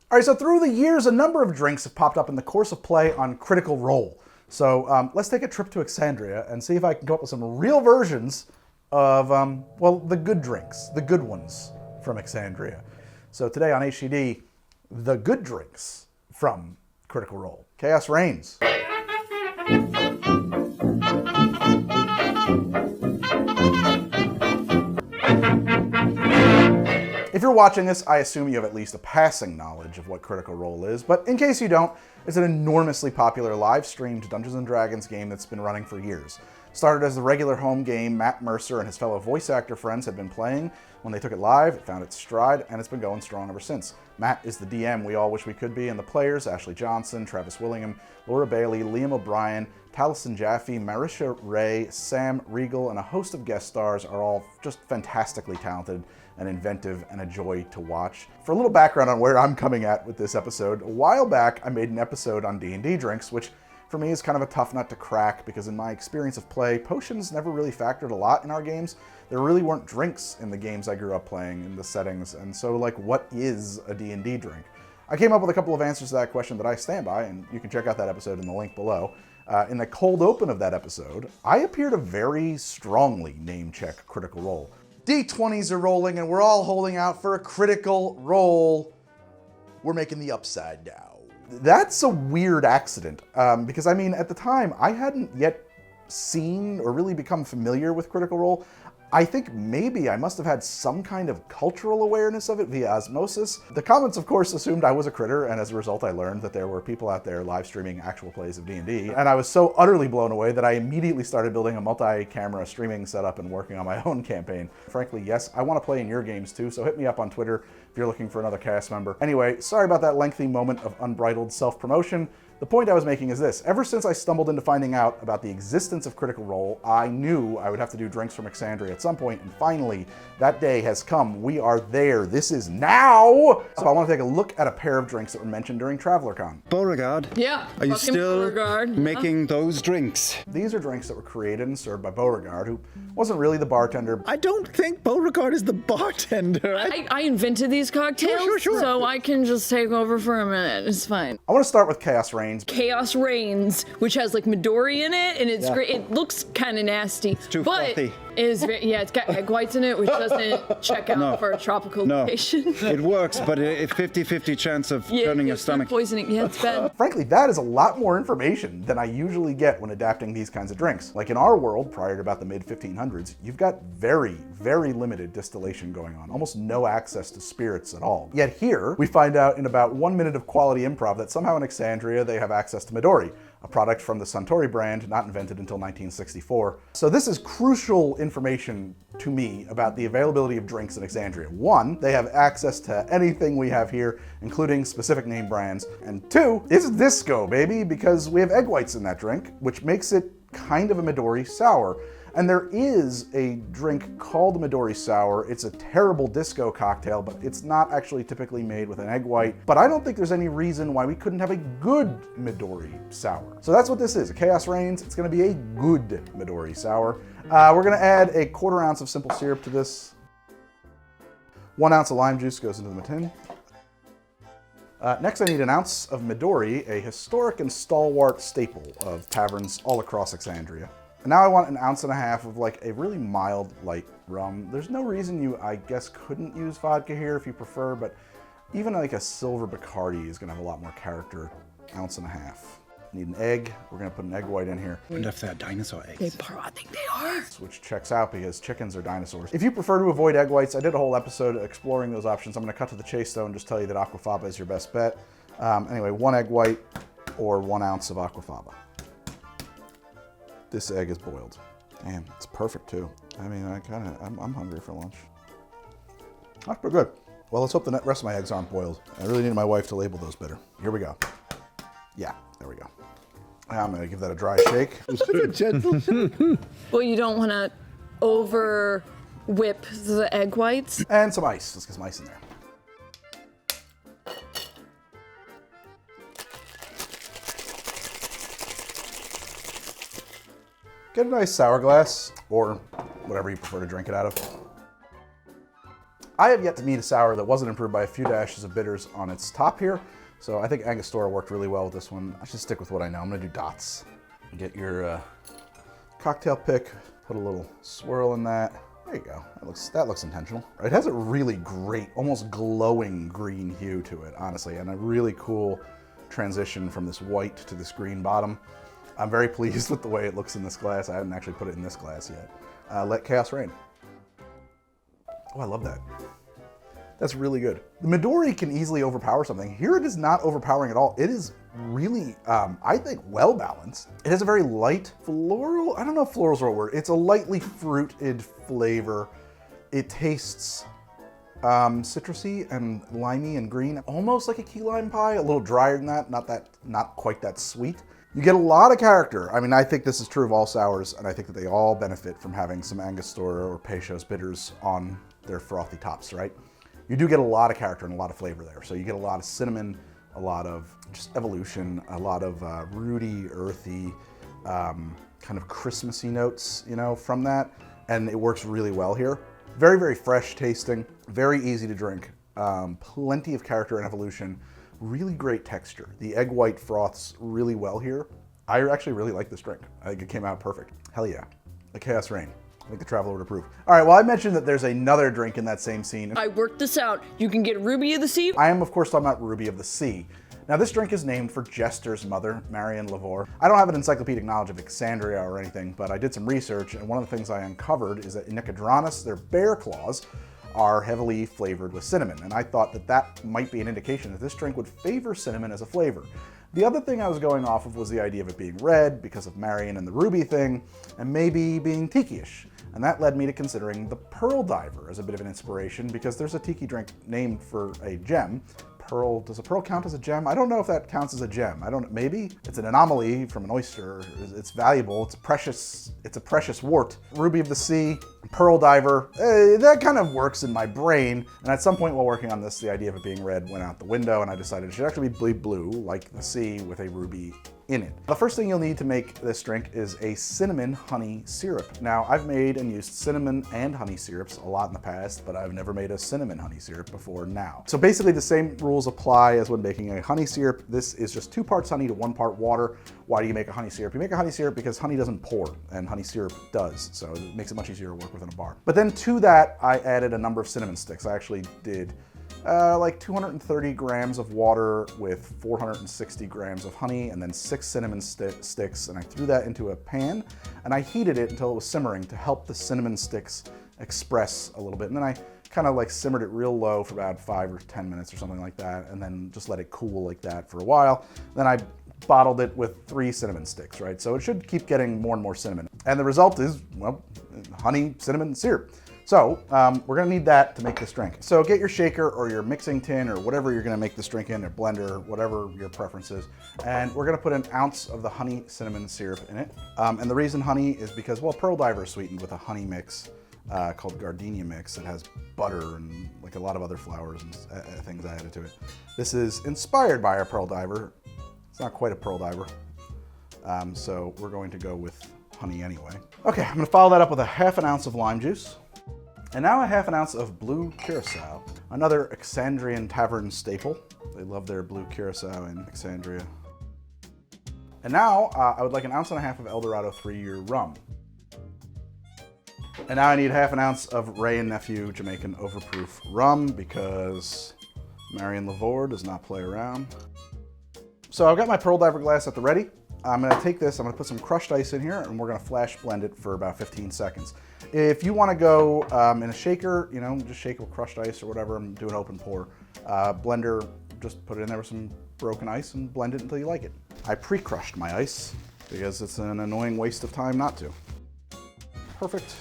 All right, so through the years, a number of drinks have popped up in the course of play on Critical Role. So let's take a trip to Exandria and see if I can come up with some real versions of, well, the good drinks, the good ones from Exandria. So today on HCD, the good drinks from Critical Role. Chaos reigns. If you're watching this, I assume you have at least a passing knowledge of what Critical Role is, but in case you don't, it's an enormously popular live-streamed Dungeons & Dragons game that's been running for years. Started as the regular home game Matt Mercer and his fellow voice actor friends had been playing. When they took it live, it found its stride, and it's been going strong ever since. Matt is the DM we all wish we could be, and the players, Ashley Johnson, Travis Willingham, Laura Bailey, Liam O'Brien, Taliesin Jaffe, Marisha Wray, Sam Riegel, and a host of guest stars are all just fantastically talented and inventive and a joy to watch. For a little background on where I'm coming at with this episode, a while back I made an episode on D&D drinks, which for me is kind of a tough nut to crack because in my experience of play, potions never really factored a lot in our games. There really weren't drinks in the games I grew up playing in the settings, and so like, what is a D&D drink? I came up with a couple of answers to that question that I stand by, and you can check out that episode in the link below. In the cold open of that episode, I appear to very strongly name check Critical Role. D20s are rolling and we're all holding out for a critical roll. We're making the upside down. That's a weird accident because I mean, at the time I hadn't yet seen or really become familiar with Critical Role. I think maybe I must have had some kind of cultural awareness of it via osmosis. The comments, of course, assumed I was a critter, and as a result, I learned that there were people out there live streaming actual plays of D&D, and I was so utterly blown away that I immediately started building a multi-camera streaming setup and working on my own campaign. Frankly, yes, I want to play in your games too, so hit me up on Twitter if you're looking for another cast member. Anyway, sorry about that lengthy moment of unbridled self-promotion. The point I was making is this. Ever since I stumbled into finding out about the existence of Critical Role, I knew I would have to do drinks from Exandria at some point, and finally, that day has come. We are there. This is now! So I want to take a look at a pair of drinks that were mentioned during TravelerCon. Beauregard? Yeah. Are you still Beauregard. making those drinks? These are drinks that were created and served by Beauregard, who wasn't really the bartender. I don't think Beauregard is the bartender. I invented these cocktails, Sure. so I can just take over for a minute. It's fine. I want to start with Chaos Reigns. Chaos Reigns, which has like Midori in it, and it's great. It looks kind of nasty, too but frothy. It's got egg whites in it, which doesn't check out for a tropical location. It works, but a 50-50 chance of turning your stomach. Poisoning. Yeah, it's bad. Frankly, that is a lot more information than I usually get when adapting these kinds of drinks. Like in our world, prior to about the mid-1500s, you've got very, very limited distillation going on, almost no access to spirits at all. Yet here, we find out in about 1 minute of quality improv that somehow in Exandria they have access to Midori, a product from the Suntory brand, not invented until 1964. So this is crucial information to me about the availability of drinks in Exandria. One, they have access to anything we have here, including specific name brands. And two, it's disco, baby, because we have egg whites in that drink, which makes it kind of a Midori sour. And there is a drink called Midori Sour. It's a terrible disco cocktail, but it's not actually typically made with an egg white. But I don't think there's any reason why we couldn't have a good Midori Sour. So that's what this is, a Chaos Reigns. It's gonna be a good Midori Sour. We're gonna add a 1/4 ounce of simple syrup to this. 1 ounce of lime juice goes into the tin. Next I need 1 ounce of Midori, a historic and stalwart staple of taverns all across Exandria. And now I want 1.5 ounces of like a really mild, light rum. There's no reason you, I guess, couldn't use vodka here if you prefer, but even like a silver Bacardi is gonna have a lot more character. 1.5 ounces. Need an egg. We're gonna put an egg white in here. I wonder if they're dinosaur eggs. I think they are. Which checks out because chickens are dinosaurs. If you prefer to avoid egg whites, I did a whole episode exploring those options. I'm gonna cut to the chase though and just tell you that aquafaba is your best bet. Anyway, 1 egg white or 1 ounce of aquafaba. This egg is boiled. Damn, it's perfect too. I mean, I'm hungry for lunch. That's pretty good. Well, let's hope the rest of my eggs aren't boiled. I really need my wife to label those better. Here we go. Yeah, there we go. I'm gonna give that a dry shake. Well, you don't want to over whip the egg whites. And some ice. Let's get some ice in there. Get a nice sour glass, or whatever you prefer to drink it out of. I have yet to meet a sour that wasn't improved by a few dashes of bitters on its top here, so I think Angostura worked really well with this one. I should stick with what I know. I'm gonna do dots. Get your cocktail pick, put a little swirl in that. There you go, that looks intentional. It has a really great, almost glowing green hue to it, honestly, and a really cool transition from this white to this green bottom. I'm very pleased with the way it looks in this glass. I haven't actually put it in this glass yet. Let chaos reign. Oh, I love that. That's really good. The Midori can easily overpower something. Here it is not overpowering at all. It is really, I think, well balanced. It has a very light floral, I don't know if floral's the right word. It's a lightly fruited flavor. It tastes citrusy and limey and green, almost like a key lime pie, a little drier than that, not quite that sweet. You get a lot of character. I mean, I think this is true of all sours, and I think that they all benefit from having some Angostura or Peychaud's bitters on their frothy tops, right? You do get a lot of character and a lot of flavor there. So you get a lot of cinnamon, a lot of just evolution, a lot of rooty, earthy, kind of Christmassy notes, you know, from that. And it works really well here. Very, very fresh tasting, very easy to drink, plenty of character and evolution. Really great texture. The egg white froths really well here. I actually really like this drink. I think it came out perfect. Hell yeah. The Chaos Reign. I think the Traveler would approve. All right, well, I mentioned that there's another drink in that same scene. I worked this out. You can get Ruby of the Sea. I am, of course, talking about Ruby of the Sea. Now, this drink is named for Jester's mother, Marion Lavore. I don't have an encyclopedic knowledge of Alexandria or anything, but I did some research, and one of the things I uncovered is that in Nicodranus, their bear claws are heavily flavored with cinnamon, and I thought that that might be an indication that this drink would favor cinnamon as a flavor. The other thing I was going off of was the idea of it being red because of Marion and the ruby thing, and maybe being tiki-ish. And that led me to considering the Pearl Diver as a bit of an inspiration because there's a tiki drink named for a gem. Pearl, does a pearl count as a gem? I don't know if that counts as a gem. I don't, maybe. It's an anomaly from an oyster. It's valuable, it's a precious wart. Ruby of the Sea, Pearl Diver, that kind of works in my brain. And at some point while working on this, the idea of it being red went out the window and I decided it should actually be blue, like the sea with a ruby in it. The first thing you'll need to make this drink is a cinnamon honey syrup. Now, I've made and used cinnamon and honey syrups a lot in the past, but I've never made a cinnamon honey syrup before now. So basically the same rules apply as when making a honey syrup. This is just 2 parts honey to 1 part water. Why do you make a honey syrup? You make a honey syrup because honey doesn't pour and honey syrup does. So it makes it much easier to work with in a bar. But then to that, I added a number of cinnamon sticks. I actually did like 230 grams of water with 460 grams of honey and then 6 cinnamon sticks, and I threw that into a pan and I heated it until it was simmering to help the cinnamon sticks express a little bit, and then I kind of like simmered it real low for about 5 or 10 minutes or something like that, and then just let it cool like that for a while. Then I bottled it with 3 cinnamon sticks, right? So it should keep getting more and more cinnamon, and the result is, well, honey cinnamon syrup. So we're gonna need that to make this drink. So get your shaker or your mixing tin or whatever you're gonna make this drink in, or blender, whatever your preference is. And we're gonna put an ounce of the honey cinnamon syrup in it. And the reason honey is because, well, Pearl Diver is sweetened with a honey mix called Gardenia mix. It has butter and like a lot of other flowers and things added to it. This is inspired by our Pearl Diver. It's not quite a Pearl Diver. So we're going to go with honey anyway. Okay, I'm gonna follow that up with a 1/2 ounce of lime juice. And now a 1/2 ounce of blue Curaçao, another Alexandrian tavern staple. They love their blue Curaçao in Alexandria. And now I would like 1.5 ounces of Eldorado 3-year rum. And now I need 1/2 ounce of Wray and Nephew Jamaican Overproof rum because Marion Lavore does not play around. So I've got my Pearl Diver glass at the ready. I'm gonna take this, I'm gonna put some crushed ice in here, and we're gonna flash blend it for about 15 seconds. If you wanna go in a shaker, you know, just shake it with crushed ice or whatever, and do an open pour. Blender, just put it in there with some broken ice and blend it until you like it. I pre-crushed my ice because it's an annoying waste of time not to. Perfect.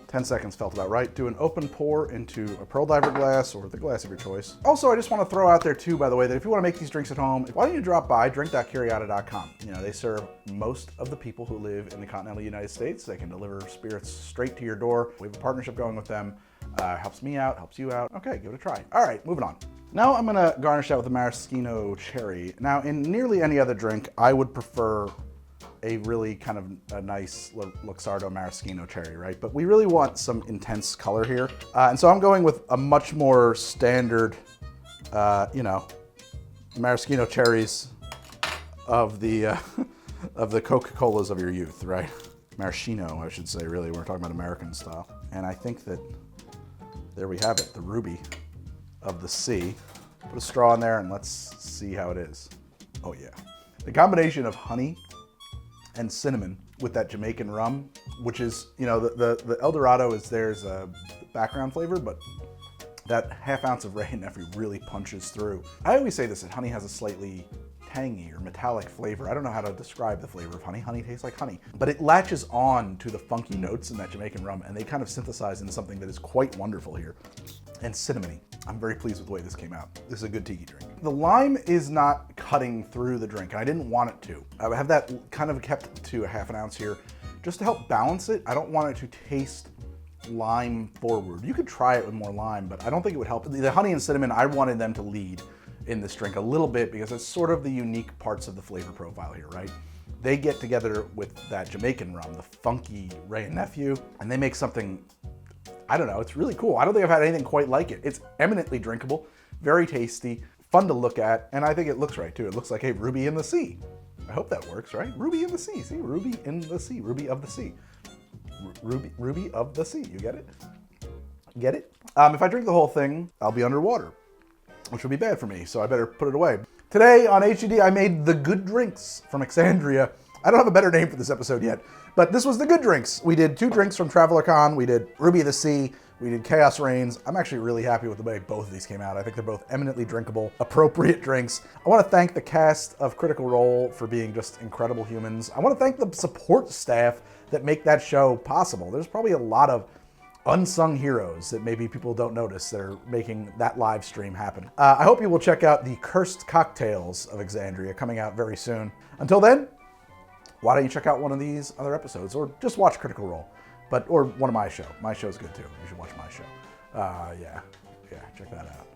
10 seconds felt about right. Do an open pour into a Pearl Diver glass or the glass of your choice. Also, I just want to throw out there too, by the way, that if you want to make these drinks at home, why don't you drop by drink.curiata.com. You know, they serve most of the people who live in the continental United States. They can deliver spirits straight to your door. We have a partnership going with them. Helps me out, helps you out. Okay, give it a try. All right, moving on. Now I'm gonna garnish that with a maraschino cherry. Now, in nearly any other drink, I would prefer a really kind of a nice Luxardo Maraschino cherry, right? But we really want some intense color here. And so I'm going with a much more standard, you know, maraschino cherries of the of the Coca-Colas of your youth, right? Maraschino, I should say, really. We're talking about American style. And I think that there we have it, the ruby of the sea. Put a straw in there and let's see how it is. Oh yeah. The combination of honey and cinnamon with that Jamaican rum, which is, you know, the El Dorado is there's a background flavor, but that half ounce of Wray and Nephew really punches through. I always say this, that honey has a slightly tangy or metallic flavor. I don't know how to describe the flavor of honey. Honey tastes like honey. But it latches on to the funky notes in that Jamaican rum, and they kind of synthesize into something that is quite wonderful here. And cinnamony. I'm very pleased with the way this came out. This is a good tiki drink. The lime is not cutting through the drink, and I didn't want it to. I have that kind of kept to a half an ounce here just to help balance it. I don't want it to taste lime forward. You could try it with more lime, but I don't think it would help. The honey and cinnamon, I wanted them to lead in this drink a little bit because it's sort of the unique parts of the flavor profile here, right? They get together with that Jamaican rum, the funky Wray and Nephew, and they make something, I don't know, it's really cool. I don't think I've had anything quite like it. It's eminently drinkable, very tasty, fun to look at, and I think it looks right too. It looks like a ruby in the sea. I hope that works, right? Ruby in the sea, see? Ruby in the sea, ruby of the sea. Ruby of the sea, you get it? Get it? If I drink the whole thing, I'll be underwater, which would be bad for me, so I better put it away. Today on HDD, I made the good drinks from Exandria. I don't have a better name for this episode yet, but this was the good drinks. We did 2 drinks from Traveler Con. We did Ruby of the Sea. We did Chaos Reigns. I'm actually really happy with the way both of these came out. I think they're both eminently drinkable, appropriate drinks. I want to thank the cast of Critical Role for being just incredible humans. I want to thank the support staff that make that show possible. There's probably a lot of unsung heroes that maybe people don't notice that are making that live stream happen. I hope you will check out the Cursed Cocktails of Exandria coming out very soon. Until then, why don't you check out one of these other episodes or just watch Critical Role, or one of my show. My show's good too. You should watch my show. Yeah, check that out.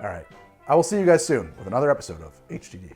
All right, I will see you guys soon with another episode of HTD.